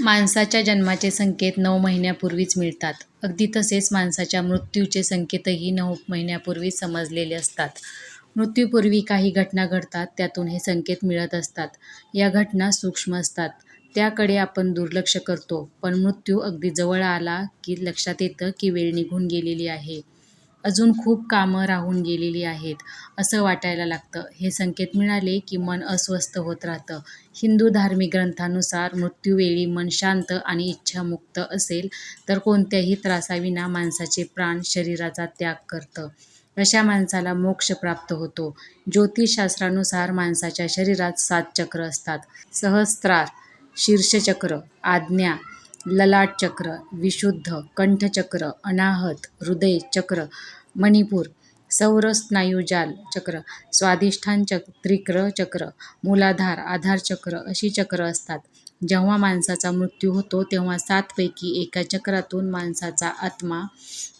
माणसाच्या जन्माचे संकेत 9 महिन्यांपूर्वीच मिळतात. अगदी तसेच माणसाच्या मृत्यूचे संकेतही 9 महिन्यांपूर्वीच समजलेले असतात. मृत्यूपूर्वी काही घटना घडतात, त्यातून हे संकेत मिळत असतात. या घटना सूक्ष्म असतात, त्याकडे आपण दुर्लक्ष करतो. पण मृत्यू अगदी जवळ आला की लक्षात येतं की वेळ निघून गेलेली आहे. अजून खूप कामं राहून गेलेली आहेत, असं वाटायला लागतं. हे संकेत मिळाले की मन अस्वस्थ होत राहतं. हिंदू धार्मिक ग्रंथानुसार मृत्यूवेळी मन शांत आणि इच्छामुक्त असेल तर कोणत्याही त्रासाविना माणसाचे प्राण शरीराचा त्याग करतं. अशा माणसाला मोक्ष प्राप्त होतो. ज्योतिषशास्त्रानुसार माणसाच्या शरीरात 7 चक्र असतात. सहस्त्रार, शीर्षचक्र, आज्ञा, ललाट चक्र, विशुद्ध, कंठचक्र, अनाहत, हृदय चक्र, मणिपूर, सौर स्नायुजाल चक्र, स्वाधिष्ठान त्रिक्र चक्र, मूलाधार, आधार चक्र अशी चक्र असतात. जेव्हा माणसाचा मृत्यू होतो तेव्हा 7 पैकी एका चक्रातून माणसाचा आत्मा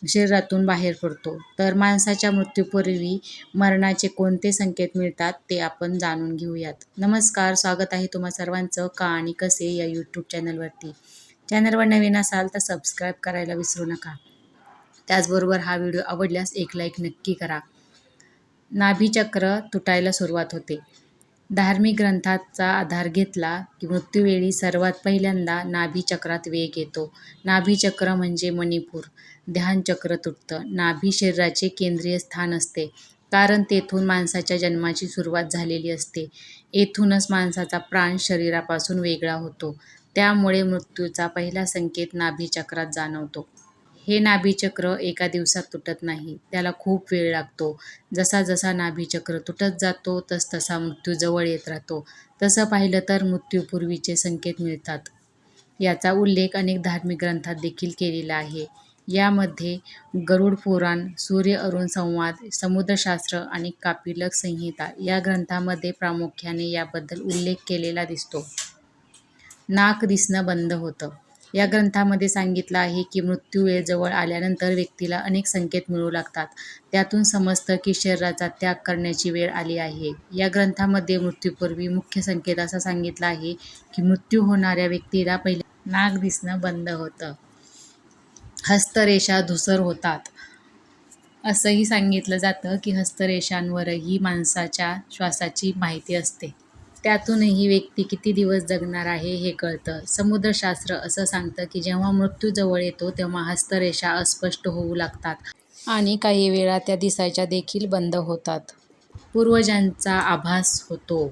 शरीरातून बाहेर पडतो. तर माणसाच्या मृत्यूपूर्वी मरणाचे कोणते संकेत मिळतात ते आपण जाणून घेऊयात. नमस्कार, स्वागत आहे तुम्हा सर्वांचं का आणि कसे या यूट्यूब चॅनलवरती. चॅनलवर नवीन असाल तर सबस्क्राईब करायला विसरू नका. त्याचबरोबर हा व्हिडिओ आवडल्यास एक लाईक नक्की करा. नाभीचक्र तुटायला सुरुवात होते. धार्मिक ग्रंथाचा आधार घेतला की मृत्यूवेळी सर्वात पहिल्यांदा नाभीचक्रात वेग येतो. नाभीचक्र म्हणजे मणिपूर. ध्यानचक्र तुटतं. नाभी शरीराचे केंद्रीय स्थान असते, कारण तेथून माणसाच्या जन्माची सुरुवात झालेली असते. येथूनच माणसाचा प्राण शरीरापासून वेगळा होतो. त्यामुळे मृत्यूचा पहिला संकेत नाभीचक्रात जाणवतो. हे नाभीचक्र एका दिवसात तुटत नाही, त्याला खूप वेळ लागतो. जसा जसा नाभीचक्र तुटत जातो तसा मृत्यू जवळ येत राहतो. तसं पाहिलं तर मृत्यूपूर्वीचे संकेत मिळतात. याचा उल्लेख अनेक धार्मिक ग्रंथात देखील केलेला आहे. यामध्ये गरुड पुराण, सूर्य अरुण संवाद, समुद्रशास्त्र आणि कापिलक संहिता या ग्रंथांमध्ये प्रामुख्याने याबद्दल उल्लेख केलेला दिसतो. नाक दिसणं बंद होतं. या ग्रंथामध्ये सांगितलं आहे की मृत्यूवेळ जवळ आल्यानंतर व्यक्तीला अनेक संकेत मिळू लागतात. त्यातून समजतं की शरीराचा त्याग करण्याची वेळ आली आहे. या ग्रंथामध्ये मृत्यूपूर्वी मुख्य संकेत असा सांगितला आहे की मृत्यू होणाऱ्या व्यक्तीला पहिले नाक दिसणं बंद होतं, हस्तरेषा धूसर होतात. असंही सांगितलं जातं की हस्तरेषांवरही माणसाच्या श्वासाची माहिती असते. त्यातूनही व्यक्ती किती दिवस जगणार आहे हे कळतं. समुद्रशास्त्र असं सांगतं की जेव्हा मृत्यू जवळ येतो तेव्हा हस्तरेषा अस्पष्ट होऊ लागतात आणि काही वेळा त्या दिसायच्या देखील बंद होतात. पूर्वजांचा आभास होतो.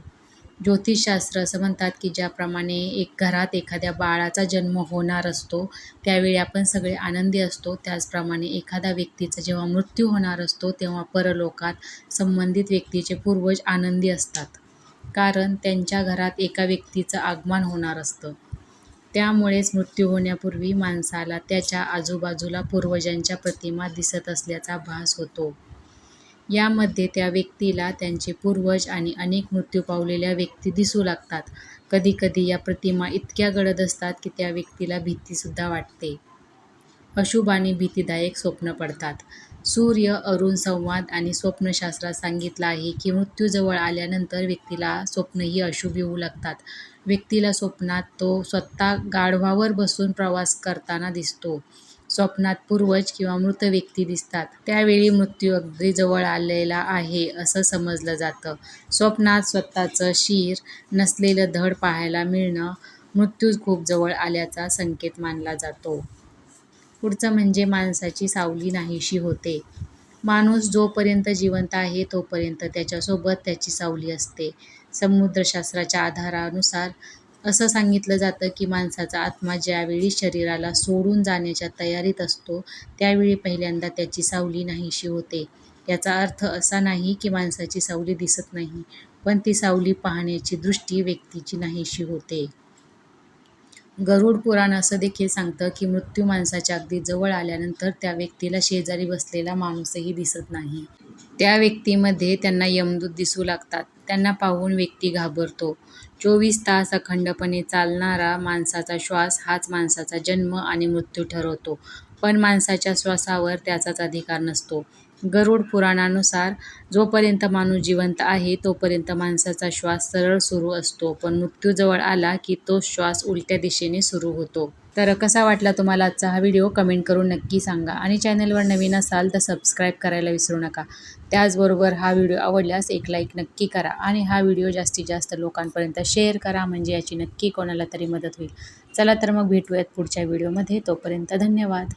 ज्योतिषशास्त्र असं म्हणतात की ज्याप्रमाणे एक घरात एखाद्या बाळाचा जन्म होणार असतो त्यावेळी आपण सगळे आनंदी असतो, त्याचप्रमाणे एखाद्या व्यक्तीचा जेव्हा मृत्यू होणार असतो तेव्हा परलोकात संबंधित व्यक्तीचे पूर्वज आनंदी असतात, कारण त्यांच्या घरात एका व्यक्तीचं आगमन होणार असतं. त्यामुळेच मृत्यू होण्यापूर्वी माणसाला त्याच्या आजूबाजूला पूर्वजांच्या प्रतिमा दिसत असल्याचा भास होतो. यामध्ये त्या व्यक्तीला त्यांचे पूर्वज आणि अनेक मृत्यू पावलेल्या व्यक्ती दिसू लागतात. कधीकधी या प्रतिमा इतक्या गडद असतात की त्या व्यक्तीला भीतीसुद्धा वाटते. अशुभ आणि भीतीदायक स्वप्न पडतात. सूर्य अरुण संवाद आणि स्वप्नशास्त्रात सांगितलं आहे की मृत्यू जवळ आल्यानंतर व्यक्तीला स्वप्नही अशुभ येऊ लागतात. व्यक्तीला स्वप्नात तो स्वतः गाढवावर बसून प्रवास करताना दिसतो. स्वप्नात पूर्वज किंवा मृत व्यक्ती दिसतात. त्यावेळी मृत्यू अगदी जवळ आलेला आहे असं समजलं जातं. स्वप्नात स्वतःचं शीर नसलेलं धड पाहायला मिळणं मृत्यू खूप जवळ आल्याचा संकेत मानला जातो. पुढचं म्हणजे माणसाची सावली नाहीशी होते. माणूस जोपर्यंत जिवंत आहे तोपर्यंत त्याच्यासोबत त्याची सावली असते. समुद्रशास्त्राच्या आधारानुसार असं सांगितलं जातं की माणसाचा आत्मा ज्यावेळी शरीराला सोडून जाण्याच्या तयारीत असतो त्यावेळी पहिल्यांदा त्याची सावली नाहीशी होते. याचा अर्थ असा नाही की माणसाची सावली दिसत नाही, पण ती सावली पाहण्याची दृष्टी व्यक्तीची नाहीशी होते. गरुड पुराण असं देखील सांगतं की मृत्यू माणसाच्या अगदी जवळ आल्यानंतर त्या व्यक्तीला शेजारी बसलेला माणूसही दिसत नाही. त्या व्यक्तीमध्ये त्यांना यमदूत दिसू लागतात. त्यांना पाहून व्यक्ती घाबरतो. 24 तास अखंडपणे चालणारा माणसाचा श्वास हाच माणसाचा जन्म आणि मृत्यू ठरवतो. पण माणसाच्या श्वासावर त्याचाच अधिकार नसतो. गरुड पुराणानुसार जोपर्यंत माणूस जिवंत आहे तोपर्यंत माणसाचा श्वास सरळ सुरू असतो, पण मृत्यू जवळ आला की तो श्वास उलट्या दिशेने सुरू होतो. तर कसा वाटला तुम्हाला आजचा हा व्हिडिओ कमेंट करून नक्की सांगा आणि चॅनलवर नवीन असाल तर सबस्क्राईब करायला विसरू नका. त्याचबरोबर हा व्हिडिओ आवडल्यास एक लाईक नक्की करा आणि हा व्हिडिओ जास्तीत जास्त लोकांपर्यंत शेअर करा, म्हणजे याची नक्की कोणाला तरी मदत होईल. चला तर मग भेटूयात पुढच्या व्हिडिओमध्ये. तोपर्यंत धन्यवाद.